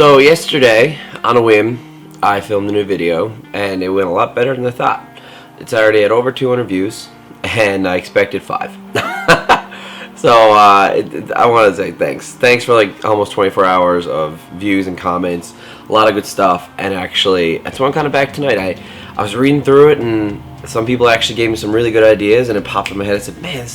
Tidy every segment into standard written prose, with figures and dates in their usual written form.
So yesterday, on a whim, I filmed a new video, and it went a lot better than I thought. It's already at over 200 views, and I expected 5. So I want to say thanks. Thanks for like almost 24 hours of views and comments. A lot of good stuff, and actually, that's why I'm kind of back tonight. I was reading through it, and some people actually gave me some really good ideas, and it popped in my head. I said, man,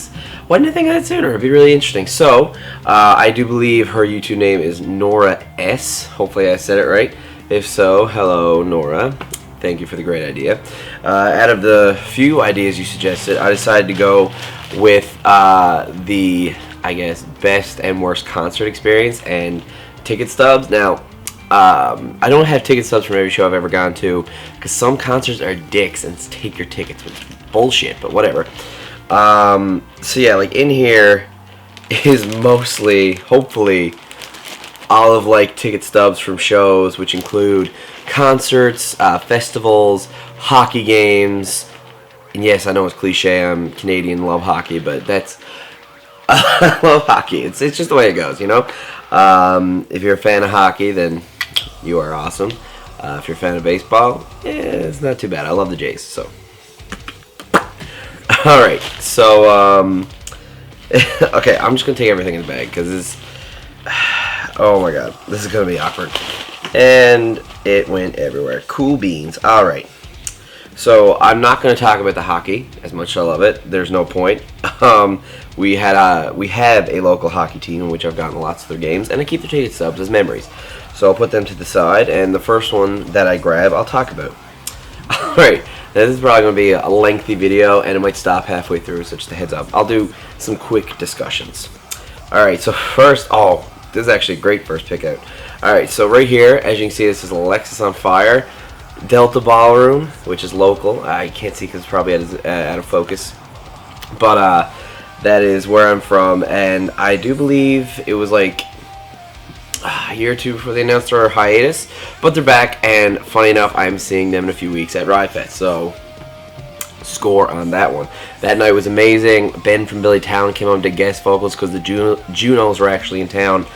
why didn't I think of that sooner? It'd be really interesting. So, I do believe her YouTube name is Nora S. Hopefully I said it right. If so, hello, Nora. Thank you for the great idea. Out of the few ideas you suggested, I decided to go with the, I guess, best and worst concert experience and ticket stubs. Now, I don't have ticket stubs from every show I've ever gone to, because some concerts are dicks and take your tickets, which is bullshit, but whatever. So yeah, like in here is mostly, hopefully, all of like ticket stubs from shows, which include concerts, festivals, hockey games. And yes, I know it's cliche, I'm Canadian, love hockey, but that's I love hockey. It's just the way it goes, you know. If you're a fan of hockey, then you are awesome. If you're a fan of baseball, yeah, it's not too bad. I love the Jays, so. Alright, so, okay, I'm just going to take everything in the bag, because this, oh my god, this is going to be awkward. And it went everywhere. Cool beans. Alright, so I'm not going to talk about the hockey, as much as I love it. There's no point. We have a local hockey team in which I've gotten lots of their games, and I keep the ticket stubs as memories. So I'll put them to the side, and the first one that I grab, I'll talk about. Alright, this is probably going to be a lengthy video, and it might stop halfway through, so just a heads up. I'll do some quick discussions. Alright, so first, this is actually a great first pick out. Alright, so right here, as you can see, this is Alexis on Fire, Delta Ballroom, which is local. I can't see because it's probably out of focus. But that is where I'm from, and I do believe it was like a year or two before they announced their hiatus, but they're back, and funny enough, I'm seeing them in a few weeks at Rye-Fest, so score on that one. That night was amazing. Ben from Billy Talent came on to guest vocals because the Junos were actually in town,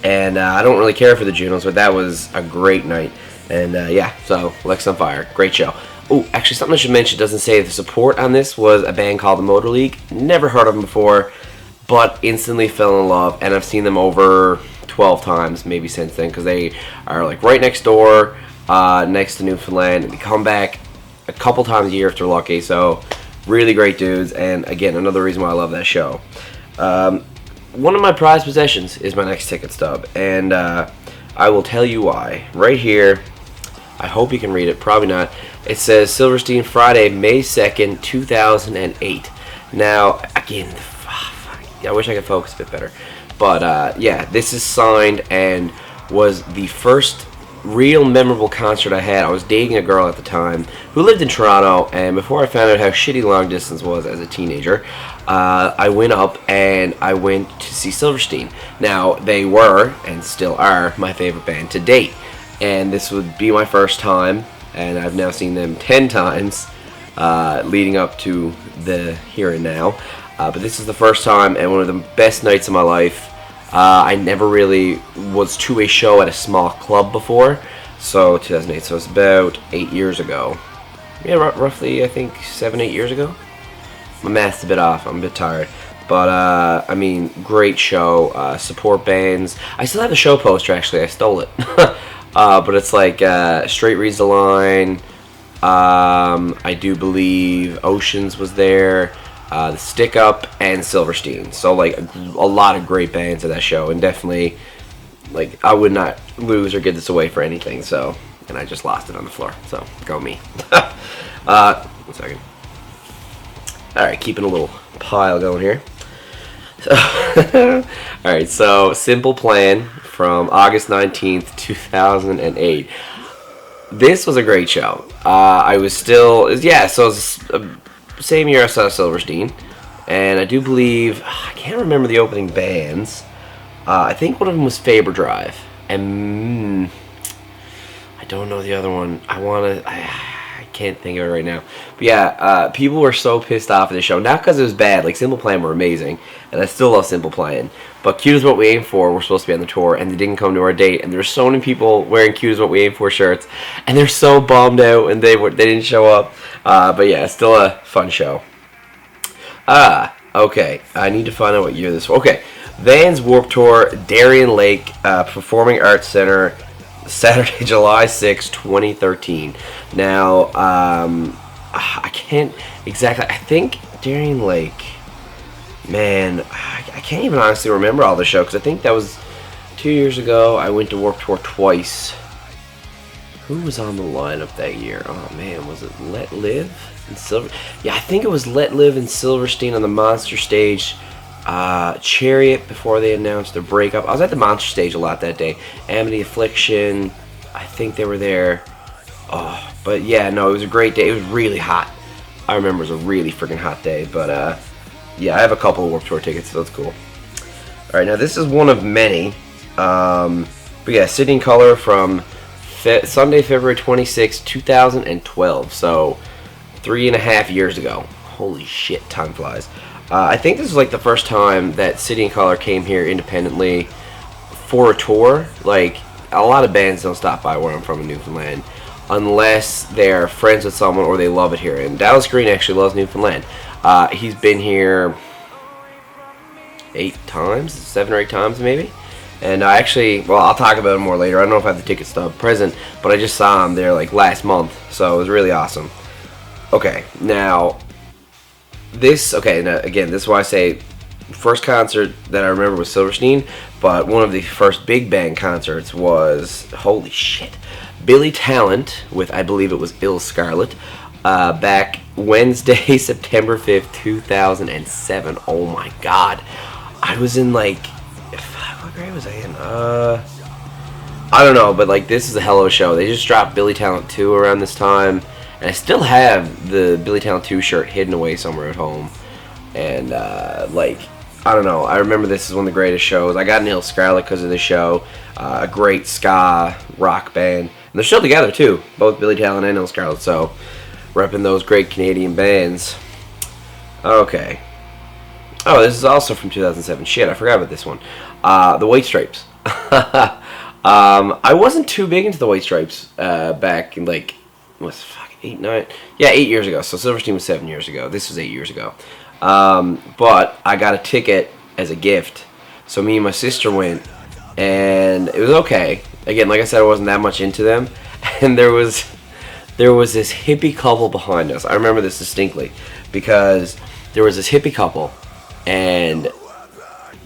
and I don't really care for the Junos, but that was a great night. And yeah, so Lex on Fire, great show. Oh, actually, something I should mention, doesn't say the support on this was a band called the Motor League. Never heard of them before, but instantly fell in love, and I've seen them over 12 times maybe since then, because they are like right next door, next to Newfoundland. They come back a couple times a year if they're lucky, so really great dudes, and again, another reason why I love that show. One of my prized possessions is my next ticket stub, and I will tell you why. Right here, I hope you can read it, probably not. It says Silverstein, Friday, May 2nd, 2008. Now, again, I wish I could focus a bit better. But, yeah, this is signed and was the first real memorable concert I had. I was dating a girl at the time who lived in Toronto, and before I found out how shitty long distance was as a teenager, I went up and I went to see Silverstein. Now, they were, and still are, my favorite band to date. And this would be my first time, and I've now seen them 10 times leading up to the here and now. But this is the first time, and one of the best nights of my life. I never really was to a show at a small club before, so 2008, so it's about 8 years ago. Yeah, roughly, I think 7-8 years ago. My math's a bit off, I'm a bit tired. But, I mean, great show, support bands. I still have the show poster, actually, I stole it. But it's like, Straight Reads the Line, I do believe Oceans was there, the Stick Up, and Silverstein. So, like, a lot of great bands at that show, and definitely, like, I would not lose or give this away for anything, so, and I just lost it on the floor, so, go me. 1 second. Alright, keeping a little pile going here. Alright, so, Simple Plan from August 19th, 2008. This was a great show. I was still, yeah, so it was same year I saw Silverstein, and I do believe, I can't remember the opening bands. I think one of them was Faber Drive, and I don't know the other one. I I can't think of it right now. But yeah, people were so pissed off at the show. Not because it was bad. Like, Simple Plan were amazing. And I still love Simple Plan. But Cute Is What We Aim For were supposed to be on the tour. And they didn't come to our date. And there were so many people wearing Cute Is What We Aim For shirts. And they're so bummed out. And they didn't show up. But yeah, it's still a fun show. Okay. I need to find out what year this was. Okay. Vans Warped Tour, Darien Lake, Performing Arts Center, Saturday, July 6, 2013. Now, I can't exactly... I think Darien Lake... Man, I can't even honestly remember all the show, because I think that was 2 years ago. I went to Warped Tour twice. Who was on the lineup that year? Oh, man, was it Let Live and Silver? Yeah, I think it was Let Live and Silverstein on the Monster Stage. Chariot before they announced their breakup. I was at the Monster Stage a lot that day. Amity Affliction, I think they were there. Oh, but yeah, no, it was a great day. It was really hot. I remember it was a really freaking hot day. But yeah, I have a couple of Warped Tour tickets, so that's cool. Alright, now this is one of many. But yeah, Sydney in Color from Sunday, February 26, 2012. So 3.5 years ago. Holy shit, time flies. I think this is like the first time that City and Color came here independently for a tour. Like, a lot of bands don't stop by where I'm from in Newfoundland unless they're friends with someone or they love it here. And Dallas Green actually loves Newfoundland. He's been here 7 or 8 times maybe. And I actually, well, I'll talk about it more later. I don't know if I have the ticket stub present, but I just saw him there like last month. So it was really awesome. Okay, now... now, again, this is why I say first concert that I remember was Silverstein, but one of the first big band concerts was, holy shit, Billy Talent with, I believe it was Ill Scarlet, back Wednesday, September 5th, 2007. Oh my god. I was in like, what grade was I in? I don't know, but like, this is a hell of a show. They just dropped Billy Talent 2 around this time. And I still have the Billy Talent 2 shirt hidden away somewhere at home. And, like, I don't know. I remember this is one of the greatest shows. I got an Ill Scarlet because of this show. A great ska rock band. And they're still together, too. Both Billy Talent and Ill Scarlet. So, repping those great Canadian bands. Okay. Oh, this is also from 2007. Shit, I forgot about this one. The White Stripes. I wasn't too big into the White Stripes back in, like, what's 8 years ago. So Silverstein was 7 years ago. This was 8 years ago. But I got a ticket as a gift. So me and my sister went, and it was okay. Again, like I said, I wasn't that much into them. And there was this hippie couple behind us. I remember this distinctly because there was this hippie couple, and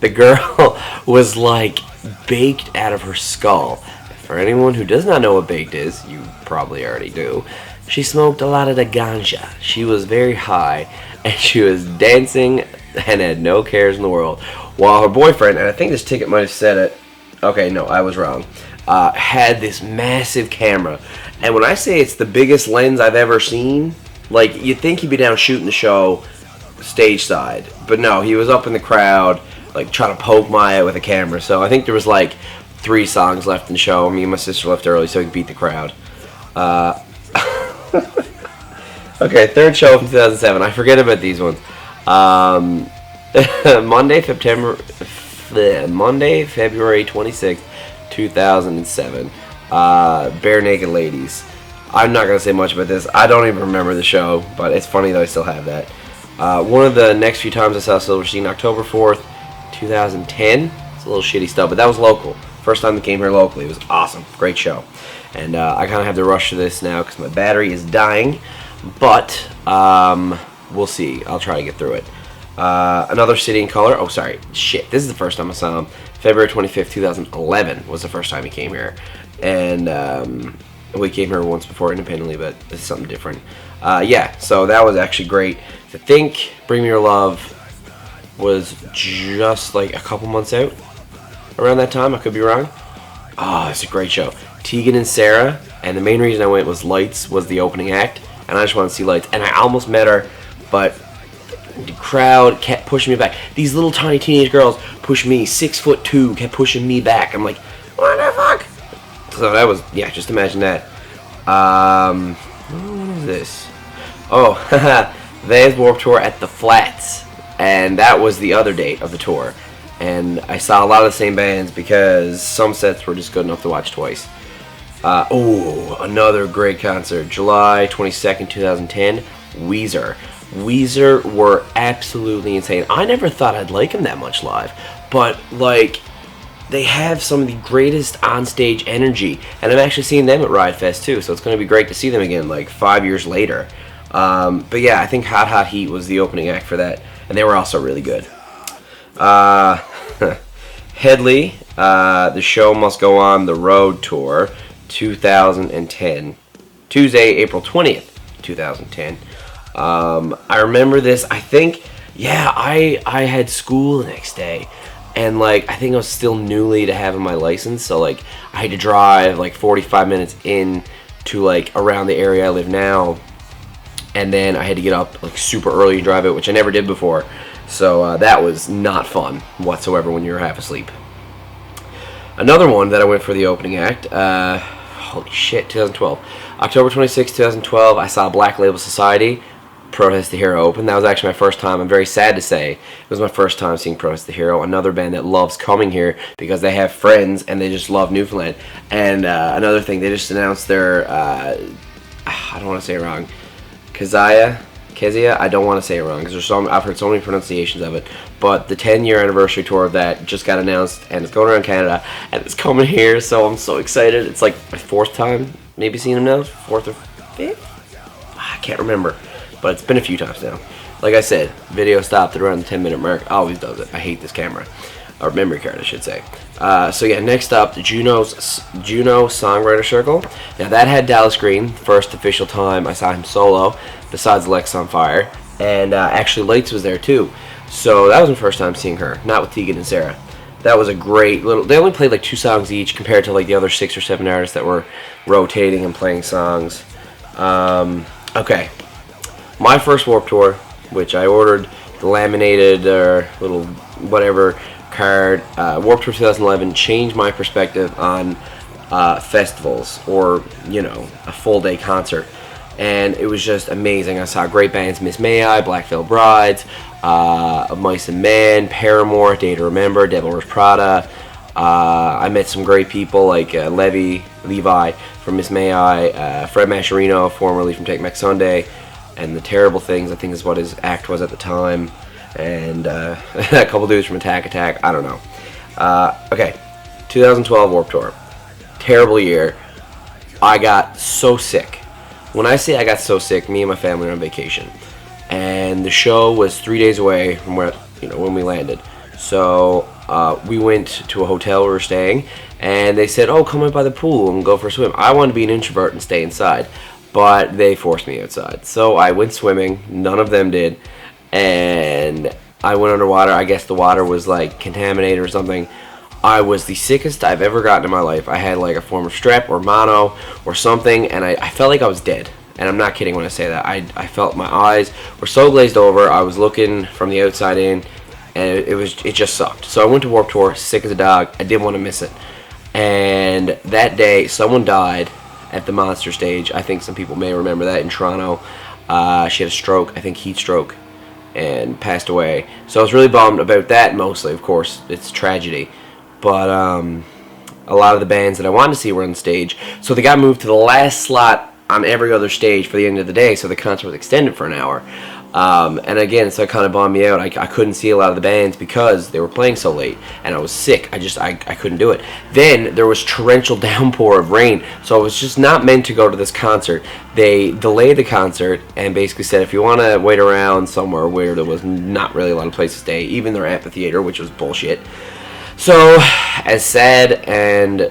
the girl was like baked out of her skull. For anyone who does not know what baked is, you probably already do. She smoked a lot of the ganja. She was very high, and she was dancing and had no cares in the world. While her boyfriend, and I think this ticket might have said it, okay, no, I was wrong, had this massive camera. And when I say it's the biggest lens I've ever seen, like, you'd think he'd be down shooting the show stage side. But no, he was up in the crowd, like, trying to poke my eye with a camera. So I think there was, like, 3 songs left in the show. Me and my sister left early so we could beat the crowd. Okay, third show from 2007. I forget about these ones. Monday, February 26th, 2007. Bare Naked Ladies. I'm not going to say much about this. I don't even remember the show, but it's funny that I still have that. One of the next few times I saw Silverstein, October 4th, 2010. It's a little shitty stuff, but that was local. First time they came here locally. It was awesome. Great show. And I kind of have to rush to this now because my battery is dying. But we'll see. I'll try to get through it. Another City in Color. Oh, sorry. Shit. This is the first time I saw him. February 25th, 2011 was the first time he came here. And we came here once before independently, but this is something different. Yeah, so that was actually great. I think Bring Me Your Love was just like a couple months out around that time. I could be wrong. Oh, it's a great show. Tegan and Sarah, and the main reason I went was Lights was the opening act, and I just wanted to see Lights. And I almost met her, but the crowd kept pushing me back. These little tiny teenage girls pushed me, 6'2", kept pushing me back. I'm like, what the fuck? So that was, yeah, just imagine that. is this? Oh, Vans Warped Tour at the Flats, and that was the other date of the tour. And I saw a lot of the same bands because some sets were just good enough to watch twice. Another great concert, July 22nd, 2010, Weezer. Weezer were absolutely insane. I never thought I'd like them that much live, but like, they have some of the greatest onstage energy, and I'm actually seeing them at Riot Fest too, so it's going to be great to see them again like 5 years later. But yeah, I think Hot Hot Heat was the opening act for that, and they were also really good. Headley, The Show Must Go On, The Road Tour, 2010, Tuesday, April 20th, 2010. I remember this. I think, yeah, I had school the next day, and like I think I was still newly to having my license, so like I had to drive like 45 minutes in to like around the area I live now, and then I had to get up like super early and drive it, which I never did before. So that was not fun whatsoever when you were half asleep. Another one that I went for the opening act, holy shit, 2012. October 26, 2012, I saw Black Label Society, Protest the Hero open. That was actually my first time. I'm very sad to say it was my first time seeing Protest the Hero, another band that loves coming here because they have friends and they just love Newfoundland. And another thing, they just announced their, I don't want to say it wrong, Kezia, I don't want to say it wrong because I've heard so many pronunciations of it, but the 10-year anniversary tour of that just got announced, and it's going around Canada, and it's coming here, so I'm so excited. It's like my fourth time maybe seeing them now, fourth or fifth? I can't remember, but it's been a few times now. Like I said, video stopped at around the 10-minute mark. Always does it. I hate this camera. Or memory card, I should say. So yeah, next up, the Juno Songwriter Circle. Now that had Dallas Green, first official time I saw him solo, besides Lex on Fire, and actually Lights was there too. So that was my first time seeing her, not with Tegan and Sarah. That was a great little. They only played like 2 songs each compared to like the other 6 or 7 artists that were rotating and playing songs. Okay, my first Warped Tour, which I ordered the laminated or little whatever card, Warped Tour 2011 changed my perspective on festivals or, you know, a full day concert, and it was just amazing. I saw great bands, Miss May I, Black Veil Brides, Mice and Men, Paramore, Day to Remember, Devil Wears Prada. I met some great people like Levi from Miss May I, Fred Mascherino, formerly from Take Back Sunday, and The Terrible Things, I think is what his act was at the time, and a couple dudes from Attack, I don't know. Okay, 2012 Warped Tour. Terrible year. I got so sick. When I say I got so sick, me and my family were on vacation, and the show was 3 days away from where, you know, when we landed. So we went to a hotel we were staying, and they said, "Oh, come out by the pool and go for a swim." I wanted to be an introvert and stay inside, but they forced me outside. So I went swimming. None of them did. And I went underwater. I guess the water was like contaminated or something. I was the sickest I've ever gotten in my life. I had like a form of strep or mono or something, and I felt like I was dead. And I'm not kidding when I say that. I felt my eyes were so glazed over. I was looking from the outside in, and it just sucked. So I went to Warped Tour, sick as a dog. I didn't want to miss it. And that day, someone died at the Monster stage. I think some people may remember that in Toronto. She had a stroke, I think heat stroke, and passed away. So I was really bummed about that mostly. Of course, it's tragedy. But a lot of the bands that I wanted to see were on stage. So they got moved to the last slot on every other stage for the end of the day. So the concert was extended for an hour. And again, so it kind of bummed me out. I couldn't see a lot of the bands because they were playing so late. And I was sick. I couldn't do it. Then there was torrential downpour of rain. So I was just not meant to go to this concert. They delayed the concert and basically said, if you want to wait around somewhere where there was not really a lot of places to stay, even their amphitheater, which was bullshit. So, as sad and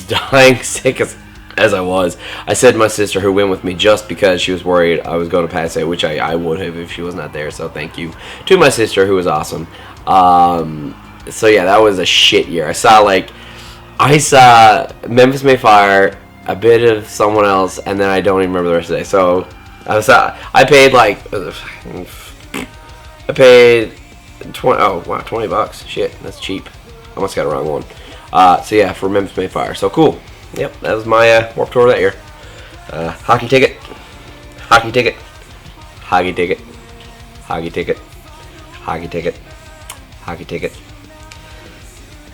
dying sick as I was, I said to my sister, who went with me just because she was worried I was going to pass out, which I would have if she was not there, so thank you to my sister, who was awesome. So yeah, that was a shit year. I saw Memphis May Fire, a bit of someone else, and then I don't even remember the rest of the day. So, I paid 20 bucks. Shit, that's cheap. I almost got a wrong one. So yeah, for Memphis May Fire. So cool. Yep, that was my Warped Tour that year. Hockey ticket. Hockey ticket. Hockey ticket. Hockey ticket. Hockey ticket. Hockey ticket.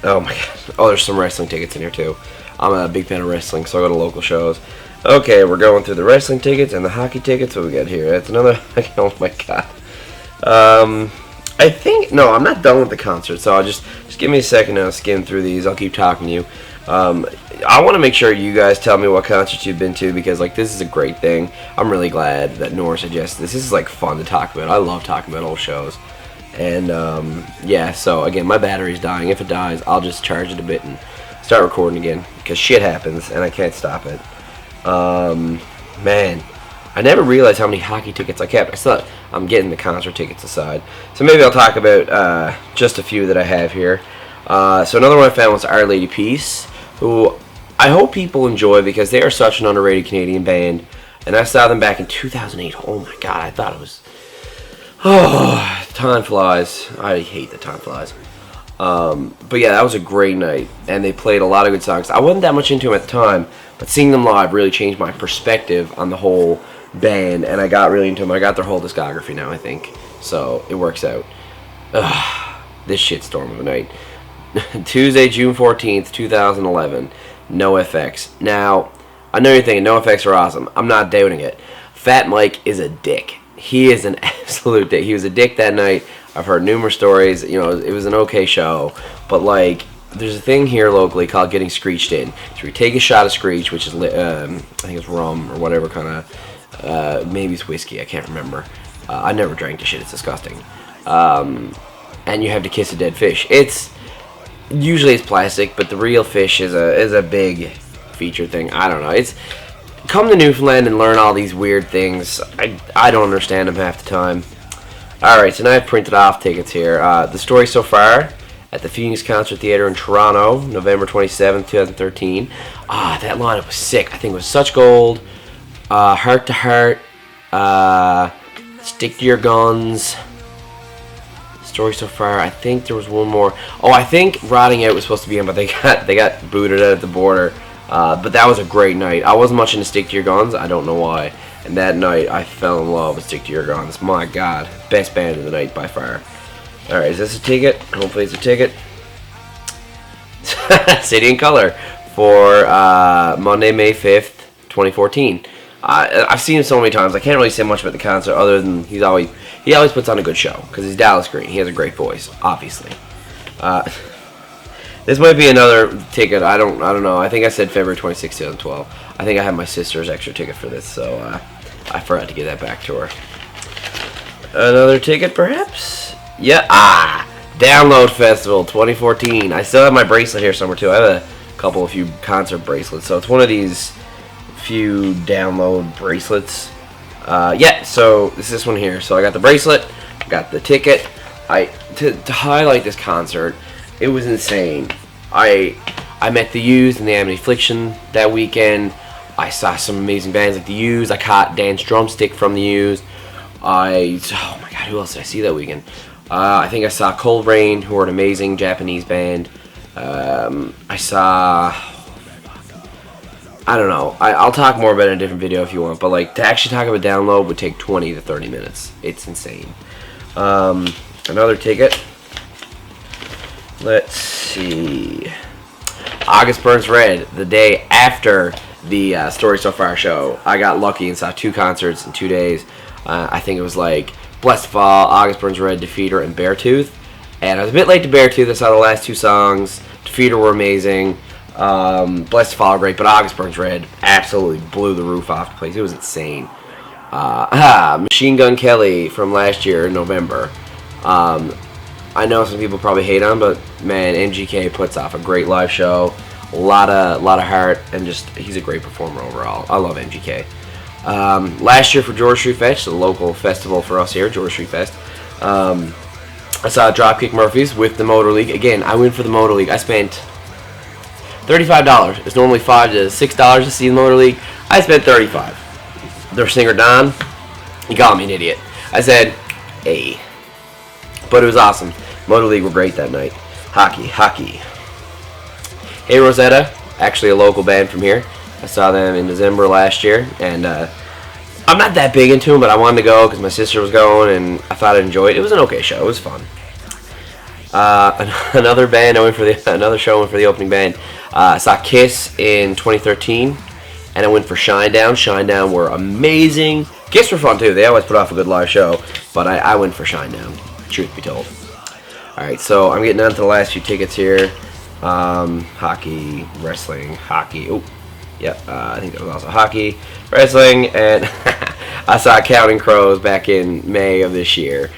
Oh my god. Oh, there's some wrestling tickets in here too. I'm a big fan of wrestling, so I go to local shows. Okay, we're going through the wrestling tickets and the hockey tickets. What we got here? That's another. Oh my god. I think no, I'm not done with the concert. So I'll just give me a second and I'll skim through these. I'll keep talking to you. I want to make sure you guys tell me what concerts you've been to, because like this is a great thing. I'm really glad that Nora suggested this. This is like fun to talk about. I love talking about old shows. And yeah, so again, my battery's dying. If it dies, I'll just charge it a bit and start recording again, because shit happens and I can't stop it. Man, I never realized how many hockey tickets I kept. I thought I'm getting the concert tickets aside. So maybe I'll talk about just a few that I have here. So another one I found was Our Lady Peace, who I hope people enjoy because they are such an underrated Canadian band. And I saw them back in 2008. Oh my god, I thought it was... Oh, time flies. I hate that time flies. But yeah, that was a great night. And they played a lot of good songs. I wasn't that much into them at the time, but seeing them live really changed my perspective on the whole band. And I got really into them. I got their whole discography now, I think. So it works out. Ugh, this shitstorm of a night. Tuesday, June 14th, 2011. NoFX. Now, I know you're thinking NoFX are awesome. I'm not doubting it. Fat Mike is a dick. He is an absolute dick. He was a dick that night. I've heard numerous stories. You know, it was an okay show. But, like, there's a thing here locally called getting screeched in. So we take a shot of screech, which is, I think it's rum or whatever kind of, maybe it's whiskey. I can't remember. I never drank the shit. It's disgusting. And you have to kiss a dead fish. Usually it's plastic, but the real fish is a big feature thing. I don't know. It's come to Newfoundland and learn all these weird things. I don't understand them half the time. Alright, so now I've printed off tickets here. The story so far at the Phoenix Concert Theatre in Toronto, November 27th, 2013. That lineup was sick. I think it was Such Gold, Heart to Heart, Stick to Your Guns. Story so far. I think there was one more. Oh, I think Rotting Out was supposed to be in, but they got booted out at the border. But that was a great night. I wasn't much into Stick to Your Guns. I don't know why. And that night, I fell in love with Stick to Your Guns. My God, best band of the night by far. All right, is this a ticket? Hopefully, it's a ticket. City and Color for Monday, May 5th, 2014. I've seen him so many times. I can't really say much about the concert other than he always puts on a good show because he's Dallas Green. He has a great voice, obviously. This might be another ticket. I don't know. I think I said February 26, 2012. I think I had my sister's extra ticket for this, so I forgot to give that back to her. Another ticket, perhaps? Yeah. Download Festival 2014. I still have my bracelet here somewhere too. I have a few concert bracelets, so it's one of these few download bracelets. Yeah, so it's this one here. So I got the bracelet, got the ticket. To highlight this concert, it was insane. I met the Used and the Amity Affliction that weekend. I saw some amazing bands like the Used. I caught Dan's Drumstick from the Used. Oh my god, who else did I see that weekend? I think I saw Cold Rain, who are an amazing Japanese band. I saw... I don't know. I'll talk more about it in a different video if you want. But like to actually talk about download would take 20 to 30 minutes. It's insane. Another ticket. Let's see. August Burns Red. The day after the Story So Far show, I got lucky and saw 2 concerts in 2 days. I think it was like Blessed Fall, August Burns Red, Defeater, and Beartooth. And I was a bit late to Beartooth. I saw the last 2 songs. Defeater were amazing. Blessed Fall great, but August Burns Red absolutely blew the roof off the place. It was insane. Machine Gun Kelly from last year in November. I know some people probably hate on, but man, MGK puts off a great live show. A lot of heart, and just he's a great performer overall. I love MGK. Last year for George Street Fest, the local festival for us here, George Street Fest. I saw Dropkick Murphys with the Motor League. Again, I went for the Motor League. I spent $35. It's normally $5 to $6 to see the Motor League. I spent $35. Their singer Don, he called me an idiot. I said, hey. But it was awesome. Motor League were great that night. Hockey. Hey Rosetta, actually a local band from here. I saw them in December last year, and I'm not that big into them, but I wanted to go because my sister was going, and I thought I'd enjoy it. It was an okay show. It was fun. Another band, I went for another show. I went for the opening band. I saw Kiss in 2013, and I went for Shinedown. Shinedown were amazing. Kiss were fun too. They always put off a good live show, but I went for Shinedown. Truth be told. All right, so I'm getting on to the last few tickets here. Hockey, wrestling, hockey. Oh, yep. I think that was also hockey, wrestling, and I saw Counting Crows back in May of this year.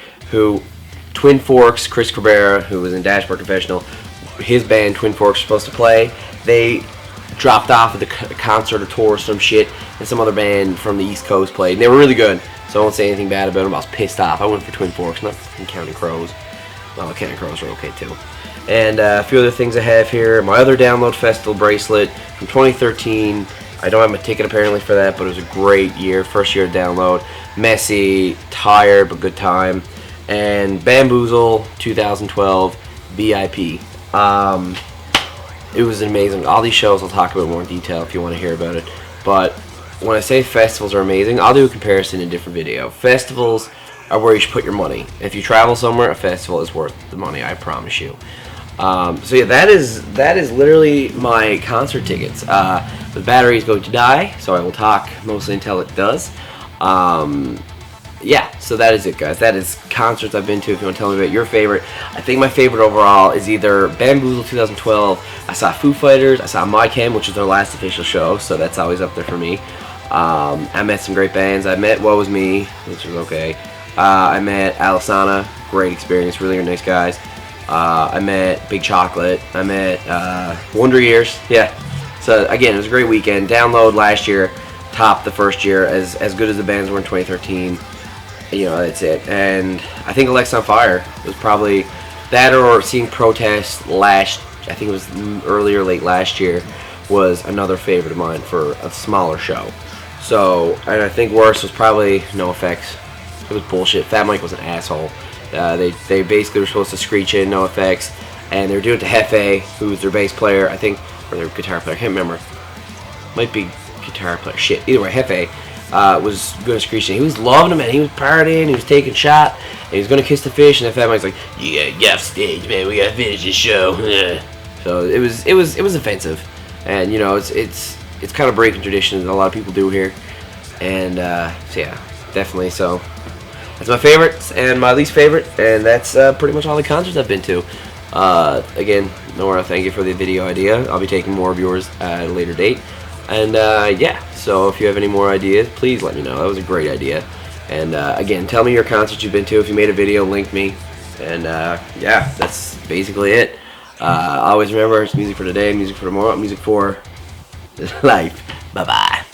Twin Forks, Chris Cabrera, who was in Dashboard Confessional, his band Twin Forks was supposed to play. They dropped off at the concert or tour or some shit, and some other band from the East Coast played. And they were really good, so I won't say anything bad about them. I was pissed off. I went for Twin Forks, not Counting Crows. Well, Counting Crows are okay too. And a few other things I have here. My other Download Festival bracelet from 2013. I don't have my ticket apparently for that, but it was a great year. First year of Download. Messy, tired, but good time. And Bamboozle 2012 VIP. It was amazing. All these shows I'll talk about more in detail if you want to hear about it. But when I say festivals are amazing, I'll do a comparison in a different video. Festivals are where you should put your money. If you travel somewhere, a festival is worth the money, I promise you. So yeah, that is literally my concert tickets. The battery is going to die, so I will talk mostly until it does. Yeah, so that is it, guys. That is concerts I've been to. If you want to tell me about your favorite, I think my favorite overall is either Bamboozle 2012. I saw Foo Fighters. I saw My Chem, which was their last official show, so that's always up there for me. I met some great bands. I met Woe Was Me, which was okay. I met Alisana, great experience, really nice guys. I met Big Chocolate. I met Wonder Years. Yeah. So again, it was a great weekend. Download last year topped the first year as good as the bands were in 2013. You know, that's it. And I think Alexa on Fire was probably that, or seeing Protest I think it was early or late last year, was another favorite of mine for a smaller show. So, and I think worse was probably NoFX. It was bullshit. Fat Mike was an asshole. They basically were supposed to screech in NoFX, and they were doing it to Hefe, who was their bass player, I think, or their guitar player, I can't remember. Might be guitar player. Shit. Either way, Hefe was going to screech in. He was loving him, and he was partying, he was taking shot, and he was going to kiss the fish, and Fat Mike's like, "You gotta get off stage, man. We gotta finish this show." So it was offensive, and you know it's kind of breaking tradition that a lot of people do here, and so yeah, definitely. So that's my favorites and my least favorite, and that's pretty much all the concerts I've been to. Again, Nora, thank you for the video idea. I'll be taking more of yours at a later date. And yeah, so if you have any more ideas, please let me know. That was a great idea. And again, tell me your concerts you've been to. If you made a video, link me. And yeah, that's basically it. Always remember, it's music for today, music for tomorrow, music for life. Bye-bye.